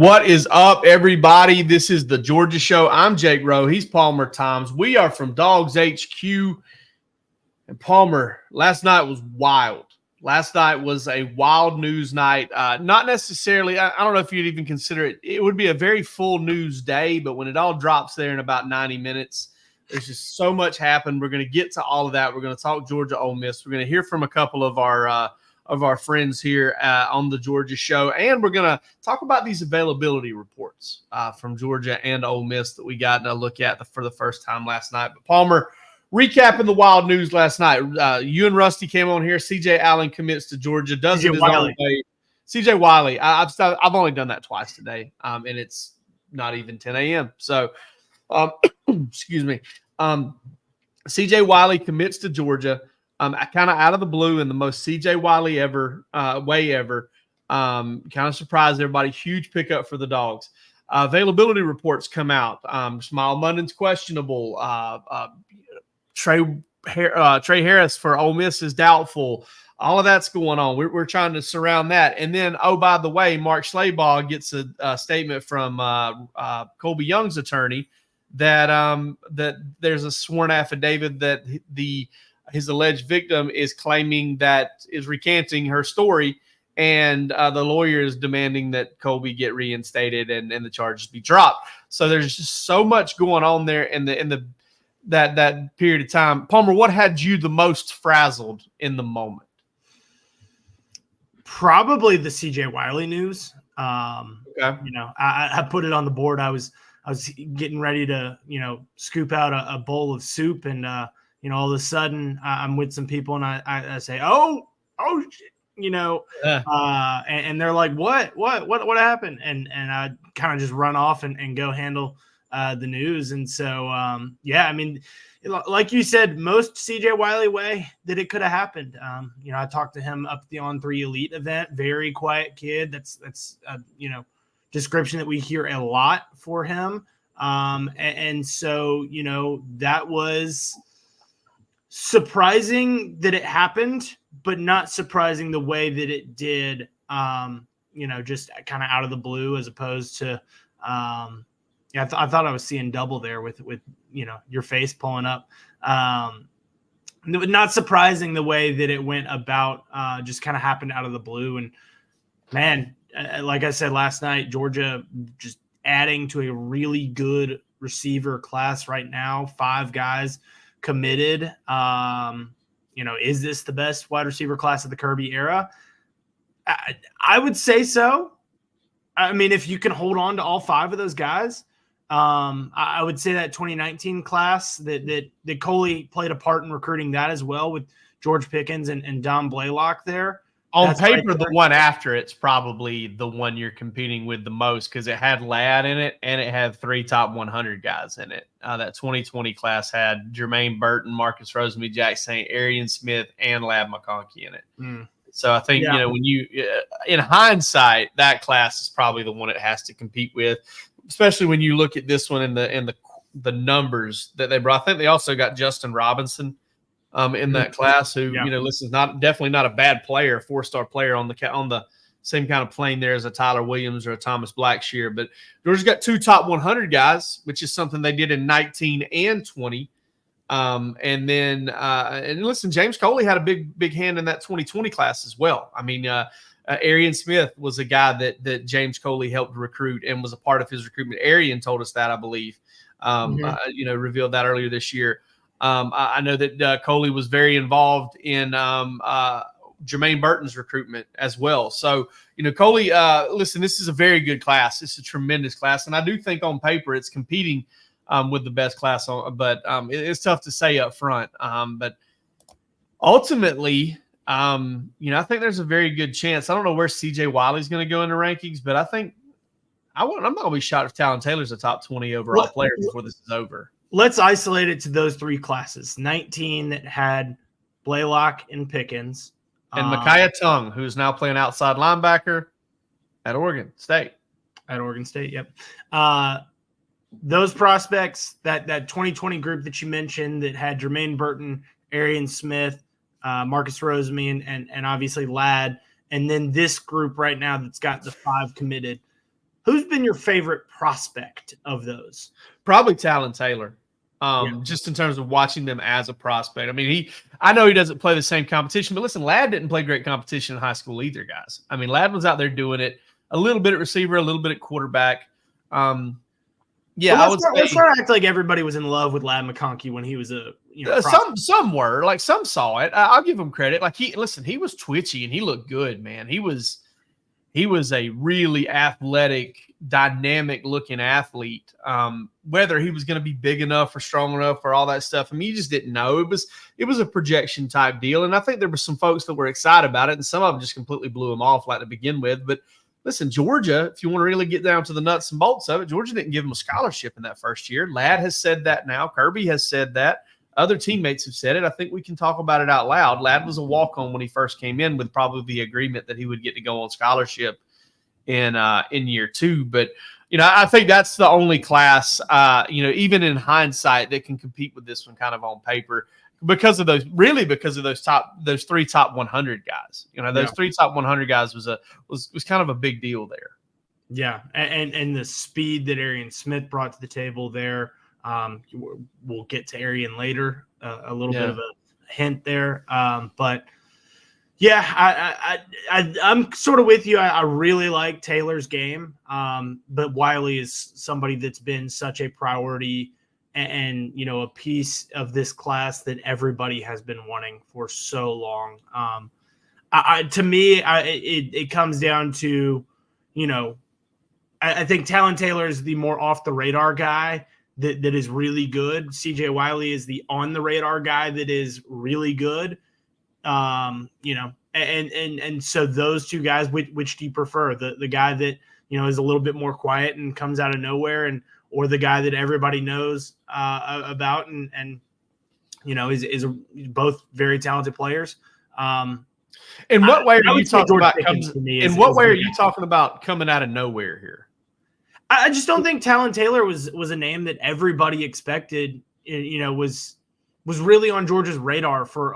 What is up, everybody? This is the Georgia Show. I'm Jake Rowe. He's Palmer Thombs. We are from DawgsHQ. And Palmer, last night was wild. Last night was a wild news night. Not necessarily, I don't know if you'd even consider it. It would be a very full news day, but when it all drops there in about 90 minutes, there's just so much happened. We're going to get to all of that. We're going to talk Georgia Ole Miss. We're going to hear from a couple of our friends here on the Georgia Show, and we're going to talk about these availability reports from Georgia and Ole Miss that we got to look at for the first time last night. But Palmer, recapping the wild news last night, you and Rusty came on here. C.J. Allen commits to Georgia. Does it his own way. C.J. Wiley. I've only done that twice today, and it's not even 10 a.m. So, excuse me. C.J. Wiley commits to Georgia. Kind of out of the blue in the most C.J. Wiley way ever. Kind of surprised everybody. Huge pickup for the Dogs. Availability reports come out. Smile Munden's questionable. Trey Harris for Ole Miss is doubtful. All of that's going on. We're trying to surround that. And then, oh, by the way, Mark Schleybaugh gets a statement from Colbie Young's attorney that there's a sworn affidavit that his alleged victim is claiming that is recanting her story, and the lawyer is demanding that Colbie get reinstated and the charges be dropped. So there's just so much going on there in that period of time. Palmer, what had you the most frazzled in the moment? Probably the C.J. Wiley news. Okay. I put it on the board. I was getting ready to scoop out a bowl of soup, and all of a sudden I'm with some people and I say, oh, and they're like, what happened? And I kind of just run off and go handle the news. And so, I mean, like you said, most CJ Wiley way that it could have happened. I talked to him up at the On3 Elite event, very quiet kid. That's description that we hear a lot for him. And so, that was surprising that it happened, but not surprising the way that it did, just kind of out of the blue, as opposed to, I thought I was seeing double there with your face pulling up. Not surprising the way that it went about, just kind of happened out of the blue. And man, like I said last night, Georgia just adding to a really good receiver class right now. 5 guys committed. Is this the best wide receiver class of the Kirby era? I would say so. I mean, if you can hold on to all 5 of those guys, I would say that 2019 class that Coley played a part in recruiting that as well, with George Pickens and Don Blaylock there. On paper, the one after it's probably the one you're competing with the most, because it had Ladd in it and it had 3 top 100 guys in it. That 2020 class had Jermaine Burton, Marcus Rosemary, Jack St. Arian Smith, and Ladd McConkey in it. So I think, when you, in hindsight, that class is probably the one it has to compete with, especially when you look at this one in the numbers that they brought. I think they also got Justin Robinson in that class, who this is definitely not a bad player, 4-star player on the same kind of plane there as a Tyler Williams or a Thomas Blackshear. But Georgia's got 2 top 100 guys, which is something they did in 19 and 20. And listen, James Coley had a big hand in that 2020 class as well. I mean, Arian Smith was a guy that James Coley helped recruit and was a part of his recruitment. Arian told us that, I believe, revealed that earlier this year. I know that Coley was very involved in Jermaine Burton's recruitment as well. So, Coley, listen, this is a very good class. It's a tremendous class. And I do think on paper it's competing with the best class, but it's tough to say up front. But ultimately, I think there's a very good chance. I don't know where C.J. Wiley's going to go in the rankings, but I think I'm not going to be shocked if Talon Taylor's a top 20 overall player before this is over. Let's isolate it to those 3 classes. 19 that had Blaylock and Pickens. And Micaiah Tongue, who's now playing outside linebacker at Oregon State. Yep. Those prospects, that 2020 group that you mentioned that had Jermaine Burton, Arian Smith, Marcus Rosemary, and obviously Ladd, and then this group right now that's got the 5 committed. Who's been your favorite prospect of those? Probably Talon Taylor. Just in terms of watching them as a prospect. I mean, I know he doesn't play the same competition, but listen, Ladd didn't play great competition in high school either, guys. I mean, Ladd was out there doing it a little bit at receiver, a little bit at quarterback. Let's not act like everybody was in love with Ladd McConkey when he was some were, like, some saw it. I'll give him credit. Like, he was twitchy and he looked good, man. He was a really athletic, dynamic looking athlete. Whether he was going to be big enough or strong enough or all that stuff, I mean, you just didn't know. It was a projection type deal. And I think there were some folks that were excited about it, and some of them just completely blew him off like to begin with. But listen, Georgia, if you want to really get down to the nuts and bolts of it, Georgia didn't give him a scholarship in that first year. Ladd has said that now. Kirby has said that. Other teammates have said it. I think we can talk about it out loud. Ladd was a walk-on when he first came in, with probably the agreement that he would get to go on scholarship in year 2. But, I think that's the only class, even in hindsight, that can compete with this one kind of on paper because of those 3 top 100 guys. Those 3 top 100 guys was kind of a big deal there. Yeah, and the speed that Arian Smith brought to the table there. We'll get to Arian later, a little bit of a hint there. But yeah, I'm sort of with you. I really like Taylor's game. But Wiley is somebody that's been such a priority and a piece of this class that everybody has been wanting for so long. To me, it comes down to, I think Talon Taylor is the more off the radar guy that is really good. CJ Wiley is the on the radar guy that is really good. And so those two guys, which do you prefer? The guy that, is a little bit more quiet and comes out of nowhere, or the guy that everybody knows about and is both very talented players. In what way are you talking about coming out of nowhere here? I just don't think Talon Taylor was a name that everybody expected, was really on Georgia's radar for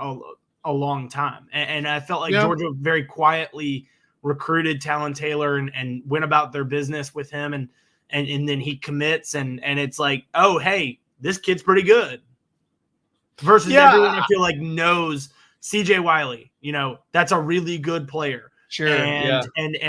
a long time. And I felt like Georgia very quietly recruited Talon Taylor and went about their business with him. And then he commits and it's like, oh, hey, this kid's pretty good. Versus everyone I feel like knows CJ Wiley, that's a really good player. Sure. And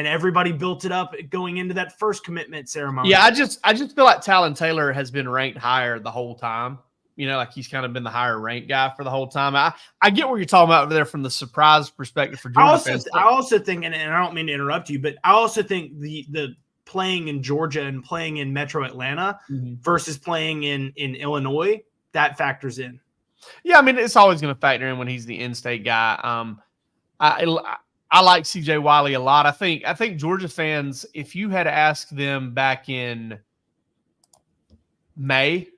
everybody built it up going into that first commitment ceremony. Yeah, I just feel like Talon Taylor has been ranked higher the whole time. Like he's kind of been the higher ranked guy for the whole time. I get what you're talking about over there from the surprise perspective for Georgia fans. I also think, and I don't mean to interrupt you, but I also think the playing in Georgia and playing in Metro Atlanta versus playing in Illinois, that factors in. Yeah, I mean, it's always going to factor in when he's the in-state guy. I like CJ Wiley a lot. I think Georgia fans, if you had asked them back in May,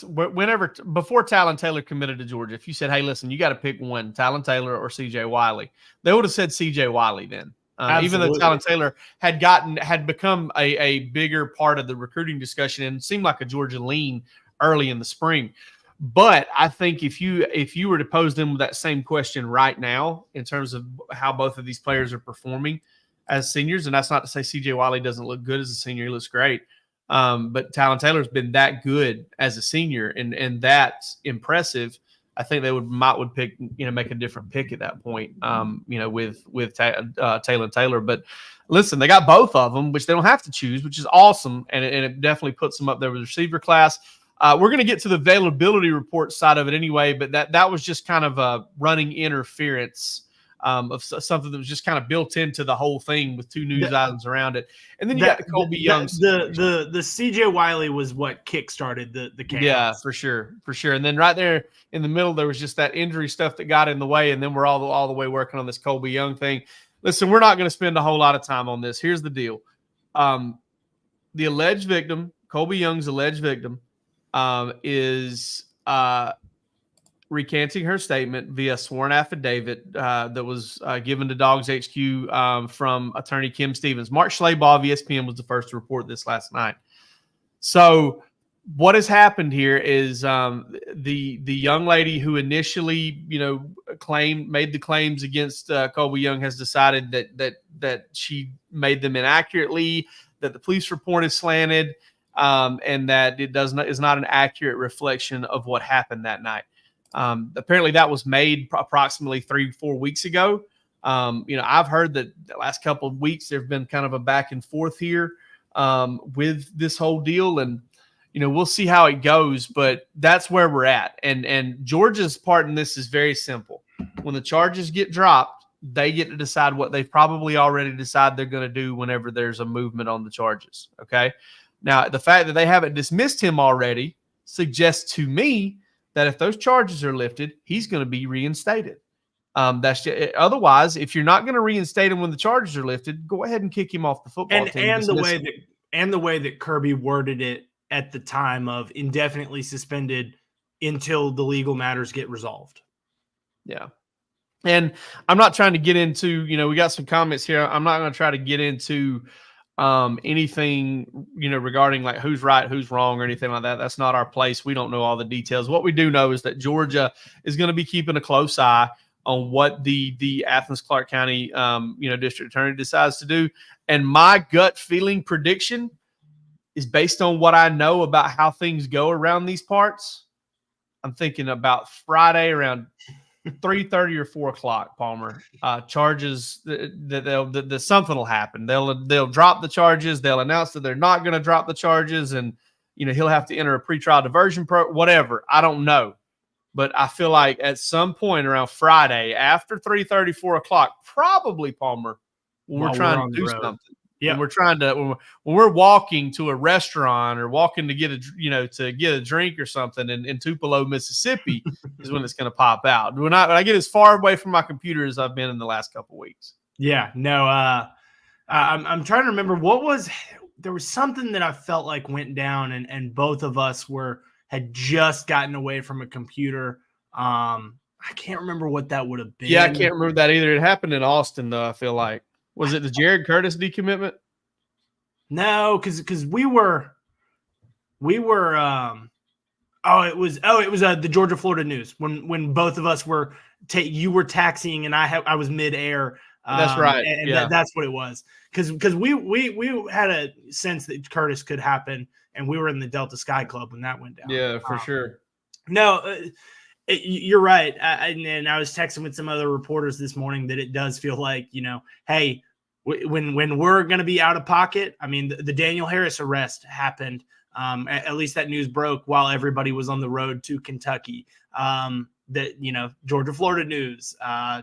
whenever before Talon Taylor committed to Georgia, if you said, hey, listen, you got to pick one, Talon Taylor or CJ Wiley, they would have said CJ Wiley then. Even though Talon Taylor had become a bigger part of the recruiting discussion and seemed like a Georgia lean early in the spring. But I think if you were to pose them that same question right now in terms of how both of these players are performing as seniors, and that's not to say CJ Wiley doesn't look good as a senior, he looks great. But Talon Taylor's been that good as a senior and that's impressive. I think they would pick, make a different pick at that point, with Talon Taylor. But listen, they got both of them, which they don't have to choose, which is awesome. And it definitely puts them up there with the receiver class. We're going to get to the availability report side of it anyway, but that was just kind of a running interference of something that was just kind of built into the whole thing with two news items around it. And then you got the Colbie Young. The CJ Wiley was what kickstarted the chaos. Yeah, for sure. And then right there in the middle, there was just that injury stuff that got in the way, and then we're all the way working on this Colbie Young thing. Listen, we're not going to spend a whole lot of time on this. Here's the deal. The alleged victim, Colbie Young's alleged victim, is recanting her statement via sworn affidavit that was given to DawgsHQ from attorney Kim Stevens. Mark Schleybaugh of ESPN was the first to report this last night. So what has happened here is the young lady who initially, made the claims against Colbie Young has decided that she made them inaccurately, that the police report is slanted, and that it is not an accurate reflection of what happened that night. Apparently, that was made approximately 3-4 weeks ago. I've heard that the last couple of weeks there've been kind of a back and forth here with this whole deal, and we'll see how it goes, but that's where we're at. And Georgia's part in this is very simple. When the charges get dropped, they get to decide what they've probably already decided they're going to do whenever there's a movement on the charges. Okay. Now, the fact that they haven't dismissed him already suggests to me that if those charges are lifted, he's going to be reinstated. Otherwise, if you're not going to reinstate him when the charges are lifted, go ahead and kick him off the football team. And the way that Kirby worded it at the time of indefinitely suspended until the legal matters get resolved. Yeah. And I'm not trying to get into, we got some comments here. I'm not going to try to get into anything, regarding like who's right, who's wrong or anything like that. That's not our place. We don't know all the details. What we do know is that Georgia is going to be keeping a close eye on what the Athens-Clarke County, district attorney decides to do. And my gut feeling prediction is based on what I know about how things go around these parts. I'm thinking about Friday around 3:30 or 4 o'clock, Palmer. Charges that something will happen. They'll drop the charges. They'll announce that they're not going to drop the charges, and he'll have to enter a pretrial diversion whatever. I don't know, but I feel like at some point around Friday after 3:30, 4 o'clock, probably, Palmer, when we're trying to do something. Yeah, when we're trying to when we're walking to a restaurant or walking to get a drink or something in Tupelo, Mississippi, is when it's going to pop out. When I get as far away from my computer as I've been in the last couple of weeks. Yeah, no, I'm trying to remember there was something that I felt like went down, and both of us had just gotten away from a computer. I can't remember what that would have been. Yeah, I can't remember that either. It happened in Austin, though. I feel like. Was it the Jared Curtis decommitment? No, because we were. It was the Georgia Florida News when both of us were. You were taxiing and I was midair. That's right. And that's what it was. Because we had a sense that Curtis could happen, and we were in the Delta Sky Club when that went down. Yeah, for sure. No. You're right. And I was texting with some other reporters this morning that it does feel like, hey, when we're going to be out of pocket. I mean, the Daniel Harris arrest happened. At least that news broke while everybody was on the road to Kentucky. Georgia, Florida news,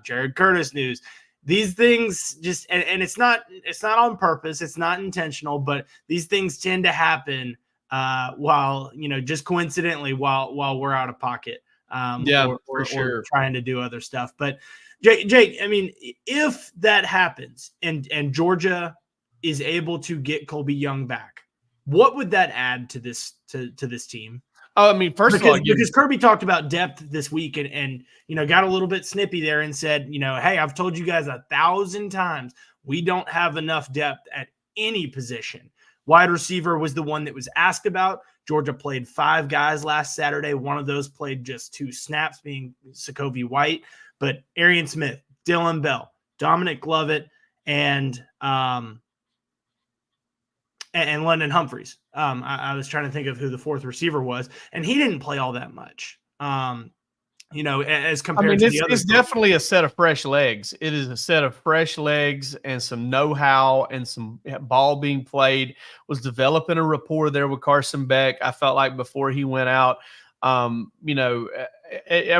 Jared Curtis news. These things just, and it's not on purpose. It's not intentional, but these things tend to happen while, just coincidentally while we're out of pocket. For sure. Or trying to do other stuff. But Jake, I mean, if that happens and Georgia is able to get Colbie Young back, what would that add to this team? Oh, I mean, because Kirby talked about depth this week and got a little bit snippy there and said, hey, I've told you guys 1,000 times we don't have enough depth at any position. Wide receiver was the one that was asked about. Georgia played 5 guys last Saturday. One of those played just 2 snaps, being Sokovie White. But Arian Smith, Dylan Bell, Dominic Lovett, and London Humphreys. I was trying to think of who the 4th receiver was, and he didn't play all that much. As compared to the others. It's definitely a set of fresh legs. It is a set of fresh legs and some know-how and some ball being played. Was developing a rapport there with Carson Beck. I felt like before he went out, I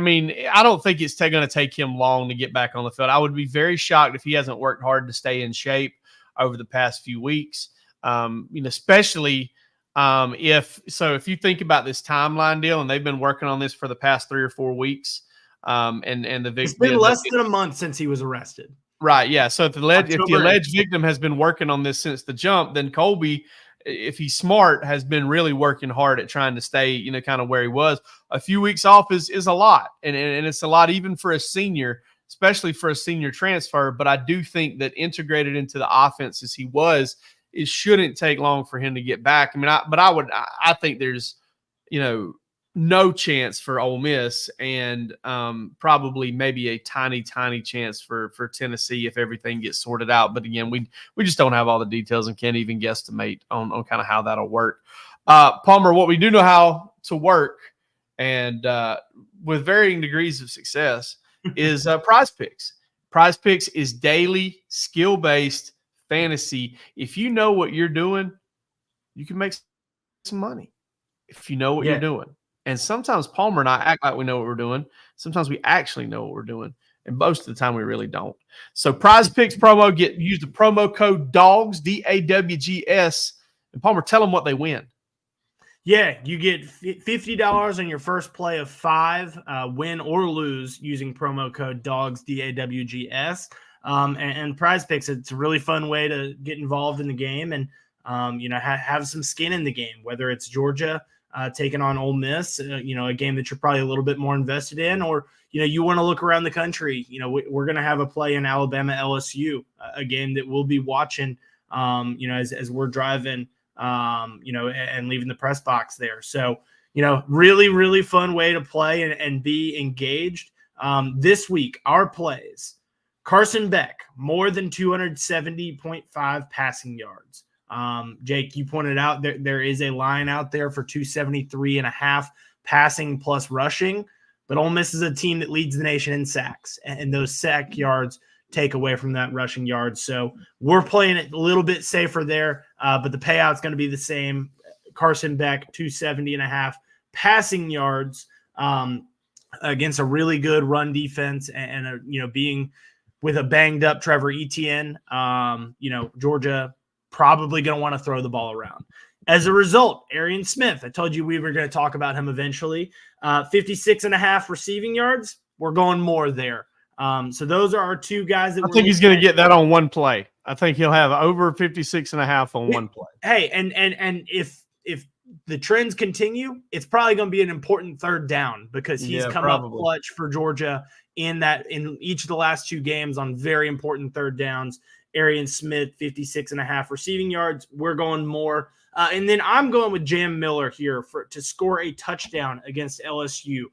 mean, I don't think it's going to take him long to get back on the field. I would be very shocked if he hasn't worked hard to stay in shape over the past few weeks. Especially if you think about this timeline deal, and they've been working on this for the past 3 or 4 weeks, and it's been less than a month since he was arrested. Right. Yeah. So if the alleged victim has been working on this since the jump, then Colbie, if he's smart, has been really working hard at trying to stay, kind of where he was. A few weeks off is a lot, and it's a lot even for a senior, especially for a senior transfer. But I do think that integrated into the offense as he was, it shouldn't take long for him to get back. I mean, I think there's no chance for Ole Miss, and probably maybe a tiny chance for Tennessee if everything gets sorted out. But again, we just don't have all the details and can't even guesstimate on kind of how that'll work. Palmer, what we do know how to work, and with varying degrees of success, is Prize Picks. Prize Picks is daily skill-based fantasy. If you know what you're doing, you can make some money. If you know what you're doing. And sometimes Palmer and I act like we know what we're doing. Sometimes we actually know what we're doing. And most of the time we really don't. So Prize Picks promo, use the promo code DAWGS, DAWGS. And Palmer, tell them what they win. Yeah, you get $50 on your first play of 5, win or lose, using promo code DAWGS, DAWGS. And Prize Picks, it's a really fun way to get involved in the game and have some skin in the game, whether it's Georgia taking on Ole Miss, a game that you're probably a little bit more invested in, or, you want to look around the country. We're going to have a play in Alabama LSU, a game that we'll be watching, as we're driving, and leaving the press box there. So, really, really fun way to play and be engaged. This week, our plays: Carson Beck, more than 270.5 passing yards. Jake, you pointed out there is a line out there for 273.5 passing plus rushing, but Ole Miss is a team that leads the nation in sacks, and those sack yards take away from that rushing yards. So we're playing it a little bit safer there, but the payout's going to be the same. Carson Beck, 270.5 passing yards against a really good run defense, and being with a banged up Trevor Etienne, Georgia probably going to want to throw the ball around. As a result, Arian Smith, I told you we were going to talk about him eventually, 56.5 receiving yards. We're going more there. So those are our two guys that I think he's going to get that on one play. I think he'll have over 56.5 on one play. Hey, and if the trends continue, it's probably going to be an important third down, because he's come up clutch for Georgia in each of the last 2 games on very important third downs. Arian Smith, 56.5 receiving yards. We're going more. And then I'm going with Jam Miller here to score a touchdown against LSU.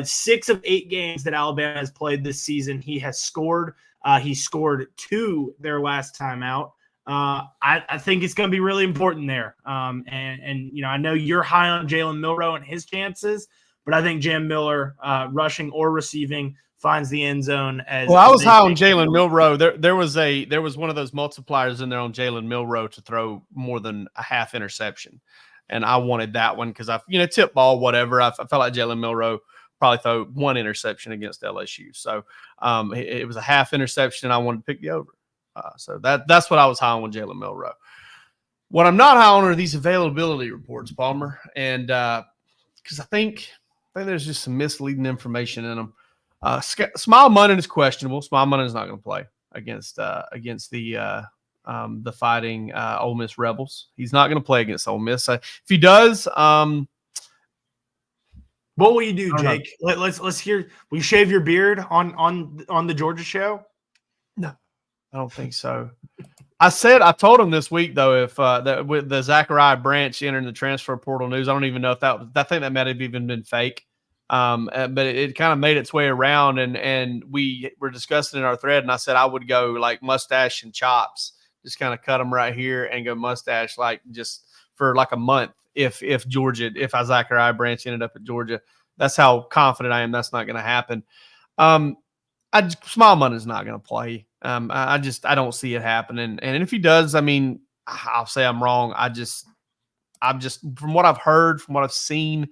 6 of 8 games that Alabama has played this season, he has scored. He scored 2 their last time out. I think it's going to be really important there. And I know you're high on Jalen Milroe and his chances, but I think Jam Miller, rushing or receiving, finds the end zone. I was high on Jalen Milroe. There was one of those multipliers in there on Jalen Milroe to throw more than a half interception, and I wanted that one because tip ball, whatever. I felt like Jalen Milroe probably throw 1 interception against LSU, so it was a half interception, and I wanted to pick the over. So that's what I was high on with Jalen Milroe. What I'm not high on are these availability reports, Palmer, and because I think there's just some misleading information in them. Smile Munnin is questionable. Smile Munnin is not going to play against the Fighting Ole Miss Rebels. He's not going to play against Ole Miss. If he does, what will you do, Jake? Let's hear. Will you shave your beard on the Georgia show? No, I don't think so. I told him this week though, if with the Zachariah Branch entering the transfer portal news, I don't even know if I think that might have even been fake. But it kind of made its way around, and we were discussing in our thread, and I said I would go like mustache and chops, just kind of cut them right here and go mustache like just for like a month. If Zachariah Branch ended up at Georgia, that's how confident I am that's not going to happen. Smile Munnin is not going to play. I don't see it happening. And if he does, I'll say I'm wrong. I'm just from what I've heard, from what I've seen,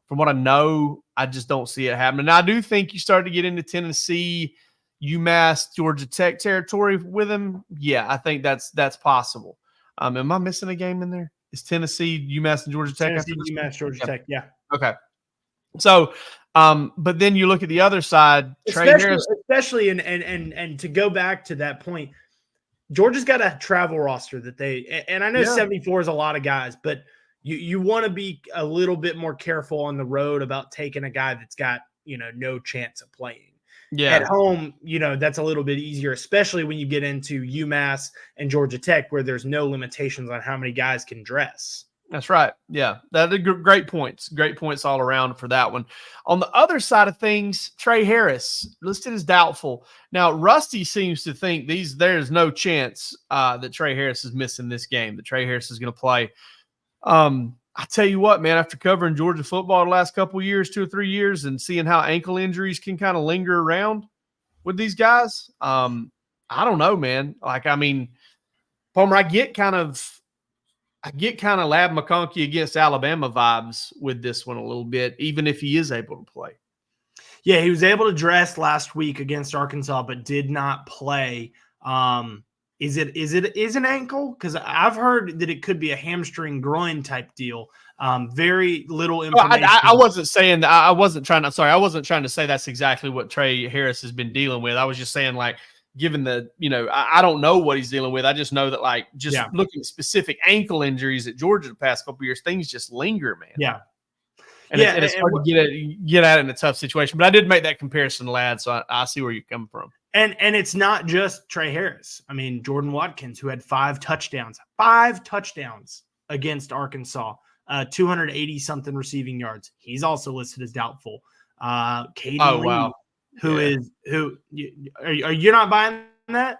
from what I know, I just don't see it happening. Now, I do think you start to get into Tennessee, UMass, Georgia Tech territory with him. Yeah, I think that's possible. Am I missing a game in there? Is Tennessee, UMass, and Georgia Tech? Tennessee, UMass, Georgia Tech, yeah. Okay. So, but then you look at the other side, especially and to go back to that point, Georgia's got a travel roster that and I know 74 is a lot of guys, but you want to be a little bit more careful on the road about taking a guy that's got, no chance of playing. Yeah. At home, that's a little bit easier, especially when you get into UMass and Georgia Tech, where there's no limitations on how many guys can dress. That's right. Yeah, that are great points. Great points all around for that one. On the other side of things, Trey Harris listed as doubtful. Now, Rusty seems to think there's no chance that Trey Harris is missing this game. That Trey Harris is going to play. I tell you what, man. After covering Georgia football the last couple of years, 2 or 3 years, and seeing how ankle injuries can kind of linger around with these guys, I don't know, man. Like, I mean, Palmer, I get kind of Lab McConkey against Alabama vibes with this one a little bit, even if he is able to play. Yeah, he was able to dress last week against Arkansas, but did not play. Is it an ankle? Because I've heard that it could be a hamstring groin type deal. Very little information. I wasn't saying that. I wasn't trying to say that's exactly what Trey Harris has been dealing with. I was just saying, like, given the, I don't know what he's dealing with. I just know that, like, looking at specific ankle injuries at Georgia the past couple of years, things just linger, man. Yeah. And it's hard to get at in a tough situation. But I did make that comparison, lad, so I see where you're coming from. And it's not just Trey Harris. I mean, Jordan Watkins, who had 5 touchdowns against Arkansas, 280-something receiving yards. He's also listed as doubtful. Caden Lee. Wow. You're not buying that?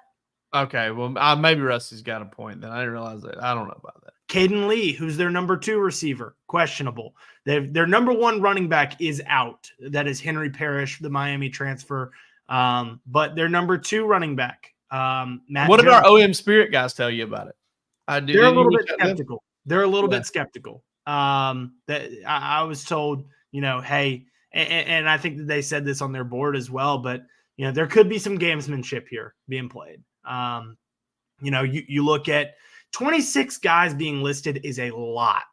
Okay, well, maybe Rusty's got a point then. I didn't realize that. I don't know about that. Caden Lee, who's their number 2 receiver, questionable. Their number 1 running back is out. That is Henry Parrish, the Miami transfer. But their number 2 running back, Matt. What did our OM Spirit guys tell you about it? They're a little bit skeptical. They're a little bit skeptical. That I was told, hey. And I think that they said this on their board as well, but there could be some gamesmanship here being played. You look at 26 guys being listed is a lot.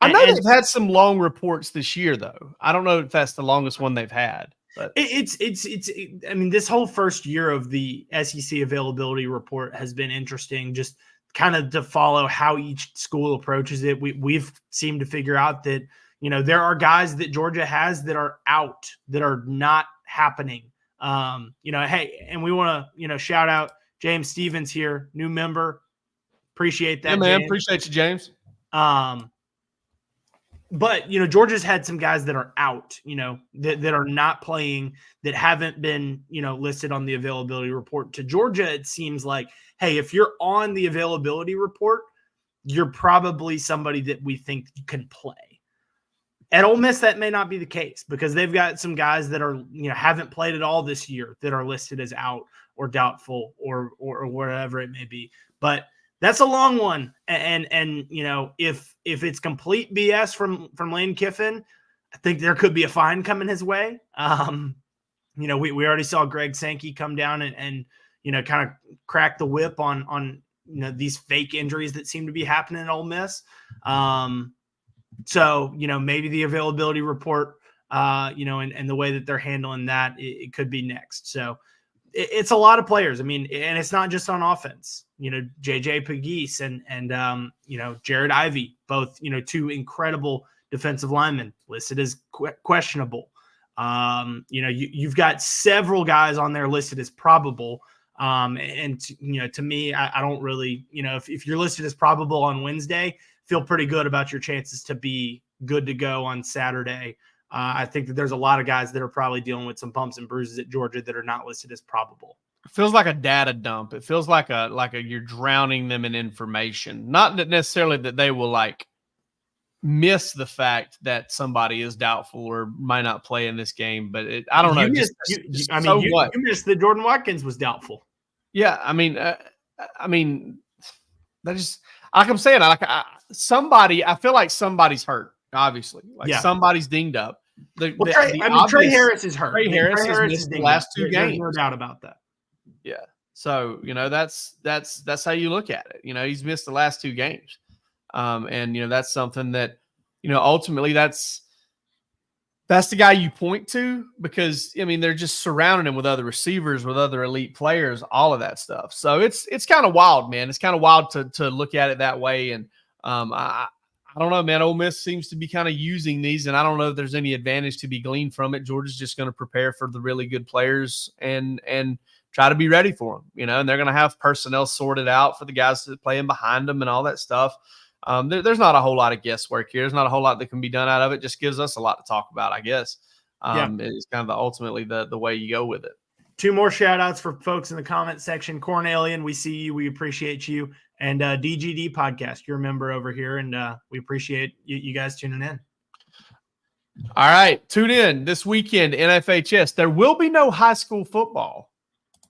I know they've had some long reports this year, though. I don't know if that's the longest one they've had. But I mean, this whole first year of the SEC availability report has been interesting. Just kind of to follow how each school approaches it. We've seemed to figure out that. There are guys that Georgia has that are out, that are not happening. Hey, and we want to, shout out James Stevens here, new member. Appreciate that, yeah, man. James. Appreciate you, James. But, Georgia's had some guys that are out, that are not playing, that haven't been, listed on the availability report. To Georgia, it seems like, hey, if you're on the availability report, you're probably somebody that we think can play. At Ole Miss, that may not be the case because they've got some guys that are, haven't played at all this year that are listed as out or doubtful or whatever it may be. But that's a long one. And if it's complete BS from Lane Kiffin, I think there could be a fine coming his way. We already saw Greg Sankey come down and kind of crack the whip on these fake injuries that seem to be happening at Ole Miss. So, maybe the availability report, and the way that they're handling that, it could be next. So it's a lot of players. I mean, and it's not just on offense, JJ Pegues and Jared Ivey, both, 2 incredible defensive linemen listed as questionable. You've got several guys on there listed as probable. To me, I don't really, if you're listed as probable on Wednesday, feel pretty good about your chances to be good to go on Saturday. I think that there's a lot of guys that are probably dealing with some bumps and bruises at Georgia that are not listed as probable. It feels like a data dump. It feels like you're drowning them in information. Not necessarily that they will miss the fact that somebody is doubtful or might not play in this game, but I don't know. You missed that Jordan Watkins was doubtful. Yeah, I mean, that just like I'm saying, I feel like somebody's hurt. Obviously, somebody's dinged up. Trey Harris is hurt. Trey Harris has missed the last 2 games. There's no doubt about that. Yeah. So that's how you look at it. He's missed the last 2 games, and that's something that ultimately that's the guy you point to because they're just surrounding him with other receivers, with other elite players, all of that stuff. So it's kind of wild, man. It's kind of wild to look at it that way, and I don't know, man. Ole Miss seems to be kind of using these, and I don't know if there's any advantage to be gleaned from it. Georgia's just going to prepare for the really good players and try to be ready for them, and they're going to have personnel sorted out for the guys that are playing behind them and all that stuff. There's not a whole lot of guesswork here. There's not a whole lot that can be done out of it. Just gives us a lot to talk about, I guess. It's kind of ultimately the way you go with it. 2 more shout outs for folks in the comment section. Corn Alien, we see you. We appreciate you. And DGD Podcast, you're a member over here, and we appreciate you guys tuning in. All right, tune in this weekend, NFHS. There will be no high school football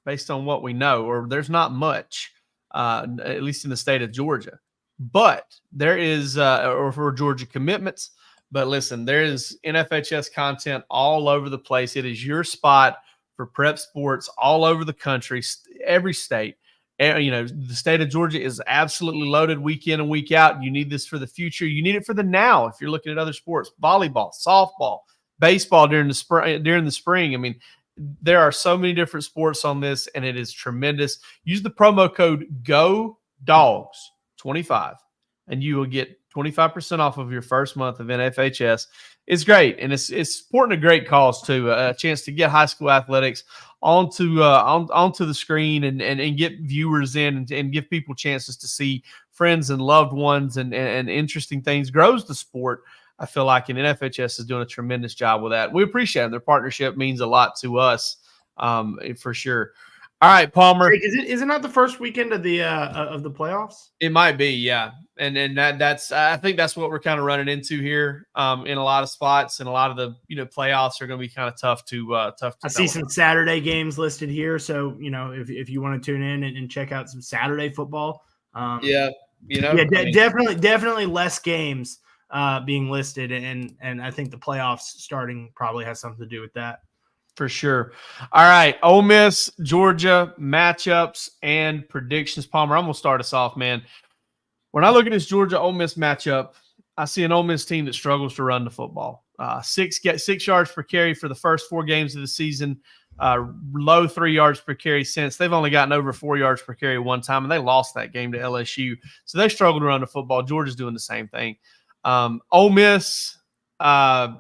based on what we know, or there's not much, at least in the state of Georgia. But there is, or for Georgia commitments. But listen, there is NFHS content all over the place. It is your spot for prep sports all over the country, every state. The state of Georgia is absolutely loaded week in and week out. You need this for the future. You need it for the now. If you're looking at other sports, volleyball, softball, baseball during the spring. I mean, there are so many different sports on this, and it is tremendous. Use the promo code GODOGS25, and you will get 25% off of your first month of NFHS. It's great, and it's supporting a great cause too. A chance to get high school athletics onto the screen and get viewers in and give people chances to see friends and loved ones and interesting things. Grows the sport, I feel like, and NFHS is doing a tremendous job with that. We appreciate it. Their partnership means a lot to us, for sure. All right, Palmer. Is it not the first weekend of the playoffs? It might be, yeah. And that's I think that's what we're kind of running into here in a lot of spots, and a lot of the playoffs are going to be kind of tough to. I see some Saturday games listed here, so if you want to tune in and check out some Saturday football, definitely less games being listed, and I think the playoffs starting probably has something to do with that. For sure. All right, Ole Miss, Georgia matchups and predictions. Palmer, I'm going to start us off, man. When I look at this Georgia-Ole Miss matchup, I see an Ole Miss team that struggles to run the football. 6 yards per carry for the first 4 games of the season, low 3 yards per carry since. They've only gotten over 4 yards per carry one time, and they lost that game to LSU. So they struggle to run the football. Georgia's doing the same thing. Ole Miss, they're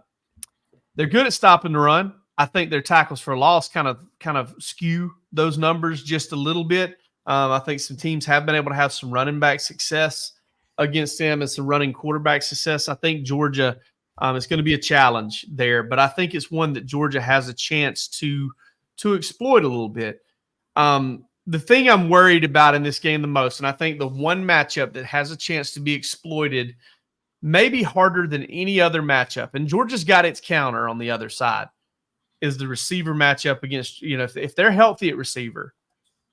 good at stopping the run. I think their tackles for loss kind of skew those numbers just a little bit. I think some teams have been able to have some running back success against them and some running quarterback success. I think Georgia is going to be a challenge there, but I think it's one that Georgia has a chance to exploit a little bit. The thing I'm worried about in this game the most, and I think the one matchup that has a chance to be exploited maybe harder than any other matchup, and Georgia's got its counter on the other side, is the receiver matchup against, if they're healthy at receiver,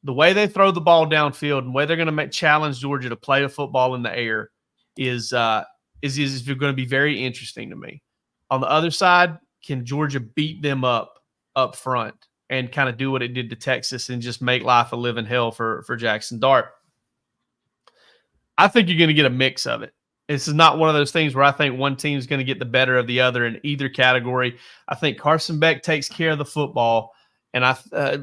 the way they throw the ball downfield and the way they're going to challenge Georgia to play the football in the air is going to be very interesting to me. On the other side, can Georgia beat them up front and kind of do what it did to Texas and just make life a living hell for Jackson Dart? I think you're going to get a mix of it. This is not one of those things where I think one team is going to get the better of the other in either category. I think Carson Beck takes care of the football, and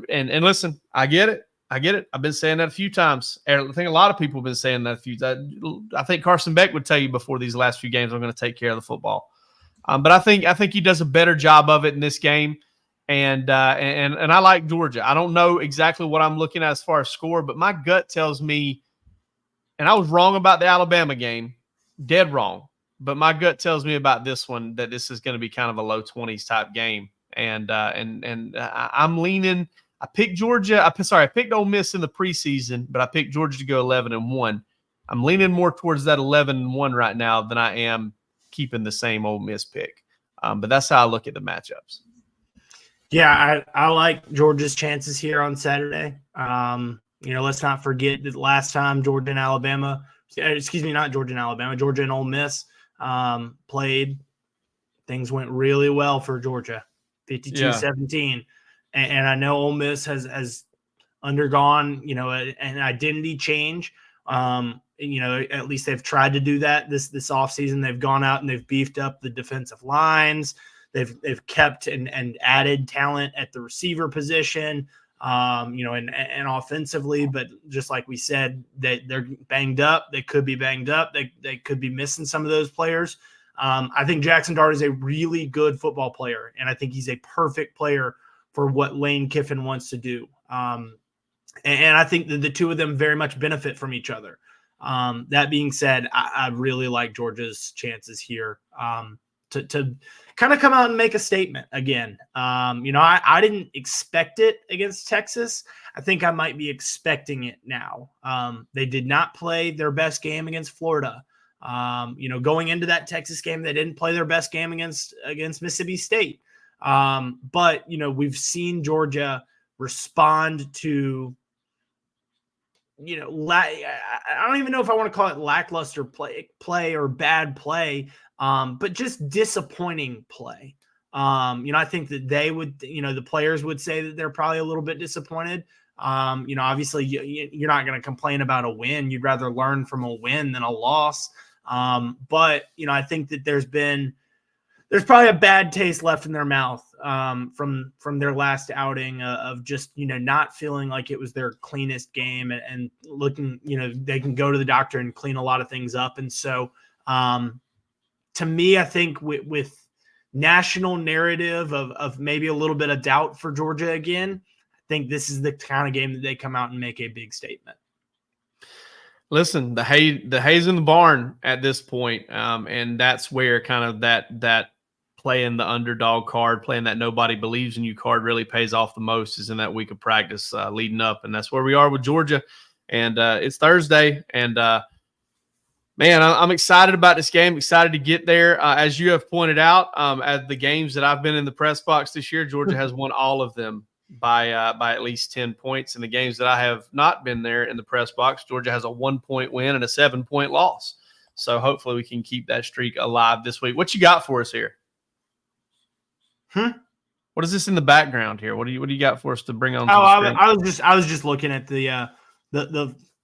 and listen, I get it. I've been saying that a few times. I think a lot of people have been saying that a few times. I think Carson Beck would tell you before these last few games, I'm going to take care of the football. But I think he does a better job of it in this game, and I like Georgia. I don't know exactly what I'm looking at as far as score, but my gut tells me, and I was wrong about the Alabama game. Dead wrong, but my gut tells me about this one that this is going to be kind of a low 20s type game, and I'm leaning. I picked Georgia. I picked Ole Miss in the preseason, but I picked Georgia to go 11-1. I'm leaning more towards that 11-1 right now than I am keeping the same Ole Miss pick. But that's how I look at the matchups. Yeah, I like Georgia's chances here on Saturday. Let's not forget that last time Georgia and Alabama. Not Georgia and Alabama, Georgia and Ole Miss played. Things went really well for Georgia, 52-17. And I know Ole Miss has undergone, an identity change. At least they've tried to do that this offseason. They've gone out and they've beefed up the defensive lines. They've kept and added talent at the receiver position. And offensively, but just like we said, they're banged up. They could be banged up. They could be missing some of those players. I think Jackson Dart is a really good football player, and I think he's a perfect player for what Lane Kiffin wants to do. And I think that the two of them very much benefit from each other. That being said, I really like Georgia's chances here to kind of come out and make a statement again. I didn't expect it against Texas. I think I might be expecting it now. They did not play their best game against Florida. Going into that Texas game, they didn't play their best game against Mississippi State. But we've seen Georgia respond to, I don't even know if I want to call it lackluster play or bad play, but just disappointing play. I think that they would, the players would say that they're probably a little bit disappointed. Obviously you're not going to complain about a win. You'd rather learn from a win than a loss. But I think that there's probably a bad taste left in their mouth from their last outing of just, not feeling like it was their cleanest game and looking, they can go to the doctor and clean a lot of things up. And so to me, I think with national narrative of maybe a little bit of doubt for Georgia again, I think this is the kind of game that they come out and make a big statement. Listen, the hay's in the barn at this point, and that's where kind of that playing the underdog card, playing that nobody believes in you card really pays off the most is in that week of practice leading up, and that's where we are with Georgia. And it's Thursday, and man, I'm excited about this game. Excited to get there. As you have pointed out, at the games that I've been in the press box this year, Georgia has won all of them by at least 10 points. In the games that I have not been there in the press box, Georgia has a 1-point win and a 7-point loss. So hopefully we can keep that streak alive this week. What you got for us here? What is this in the background here? What do you got for us to bring on? I was just looking at the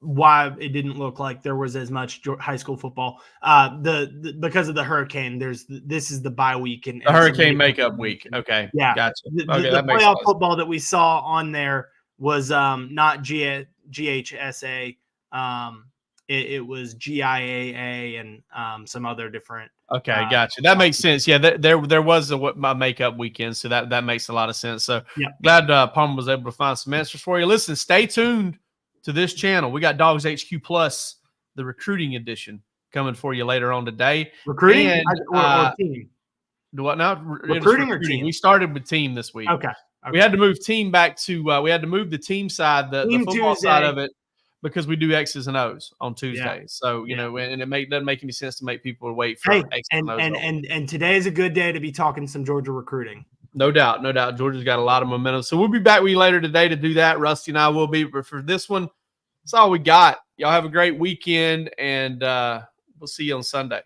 why it didn't look like there was as much high school football. Because of the hurricane. This is the bye week and the hurricane makeup week. Okay, yeah, gotcha. The playoff football that we saw on there was not GHSA. It was GIAA and some other different. Okay, gotcha. That makes sense. Yeah, there was my makeup weekend, so that makes a lot of sense. So yeah, glad Palmer was able to find some answers for you. Listen, stay tuned to this channel. We got DawgsHQ Plus, the recruiting edition, coming for you later on today. Recruiting or team? What now? Recruiting or team? We started with team this week. Okay. We had to move team back to. We had to move the team side, the football Tuesday side of it, because we do X's and O's on Tuesdays. Yeah. So and it doesn't make any sense to make people wait for X's and O's. And today is a good day to be talking some Georgia recruiting. No doubt. Georgia's got a lot of momentum. So we'll be back with you later today to do that. Rusty and I will be. But for this one, that's all we got. Y'all have a great weekend, and we'll see you on Sunday.